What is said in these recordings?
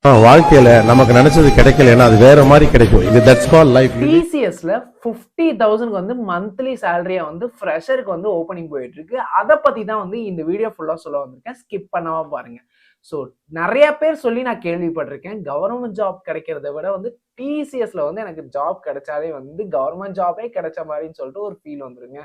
வாழ்க்கையில நமக்கு நினைச்சது கிடைக்கலன்னா அது வேற மாதிரி கிடைக்கும். இது தட்ஸ் கால் லைஃப். டிசிஎஸ்ல 50,000 வந்து மந்த்லி சேலரியா வந்து ஃப்ரெஷருக்கு வந்து ஓப்பனிங் போயிட்டு இருக்கு. அதை பத்தி தான் வந்து இந்த வீடியோ ஃபுல்லா சொல்ல வந்திருக்கேன். ஸ்கிப் பண்ணாம பாருங்க. ஸோ நிறைய பேர் சொல்லி நான் கேள்விப்பட்டிருக்கேன், கவர்மெண்ட் ஜாப் கிடைக்கிறத விட வந்து டிசிஎஸ்ல வந்து எனக்கு ஜாப் கிடைச்சாலே வந்து கவர்மெண்ட் ஜாபே கிடைச்ச மாதிரின்னு சொல்லிட்டு ஒரு ஃபீல் வந்துருங்க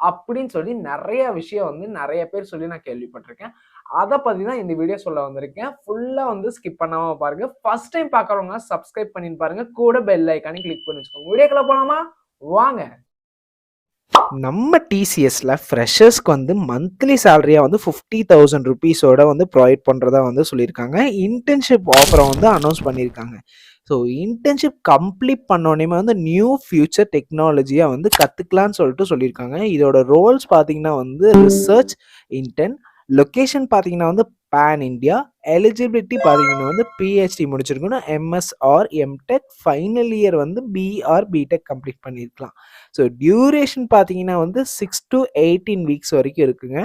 அப்படின்னு சொல்லி நிறைய விஷயம் வந்து நிறைய பேர் சொல்லி நான் கேள்விப்பட்டிருக்கேன். அதை பத்தி தான் இந்த வீடியோ சொல்ல வந்திருக்கேன். ஃபுல்லா வந்து ஸ்கிப் பண்ணாம பாருங்க. ஃபர்ஸ்ட் டைம் பார்க்கறவங்க சப்ஸ்கிரைப் பண்ணி பாருங்க, கூட பெல் ஐக்கானை கிளிக் பண்ணி வச்சுக்கோங்க. வீடியோக்குள்ள போலாமா? வாங்க. நம்ம டிசிஎஸ்ல ஃப்ரெஷர்ஸ்க்கு வந்து மந்த்லி சேலரியா வந்து 50,000 ருபீஸோட வந்து ப்ரொவைட் பண்றதா வந்து சொல்லியிருக்காங்க. இன்டர்ன்ஷிப் ஆஃபரை வந்து அனௌன்ஸ் பண்ணியிருக்காங்க. ஸோ இன்டர்ன்ஷிப் கம்ப்ளீட் பண்ணோடனே வந்து நியூ ஃபியூச்சர் டெக்னாலஜியை வந்து கற்றுக்கலான்னு சொல்லிட்டு சொல்லியிருக்காங்க. இதோட ரோல்ஸ் பார்த்தீங்கன்னா வந்து ரிசர்ச் இன்டர்ன், லொக்கேஷன் பார்த்தீங்கன்னா வந்து பேன் இண்டியா, எலிஜிபிலிட்டி பார்த்தீங்கன்னா வந்து பிஹெச்டி முடிச்சிருக்கணும், MS or M Tech, final year வந்து பிஆர் பிடெக் கம்ப்ளீட் பண்ணியிருக்கலாம். ஸோ டியூரேஷன் பார்த்தீங்கன்னா வந்து 6 to 18 வீக்ஸ் வரைக்கும் இருக்குங்க.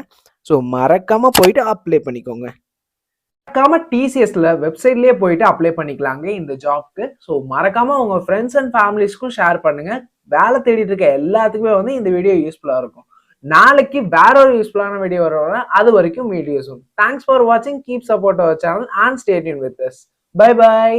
ஸோ மறக்காமல் போயிட்டு அப்ளை பண்ணிக்கோங்க. மறக்காம டிசிஎஸ்ல வெப்சைட்லயே போயிட்டு அப்ளை பண்ணிக்கலாங்க இந்த ஜாப்க்கு. ஸோ மறக்காம உங்க ஃப்ரெண்ட்ஸ் அண்ட் ஃபேமிலிஸ்க்கும் ஷேர் பண்ணுங்க. வேலை தேடிட்டு இருக்க எல்லாத்துக்குமே வந்து இந்த வீடியோ யூஸ்ஃபுல்லா இருக்கும். நாளைக்கு வேற ஒரு யூஸ்ஃபுல்லான வீடியோ வர, அது வரைக்கும் meet you soon. Thanks for வாட்சிங். Keep support our channel and stay tuned with us. Bye by.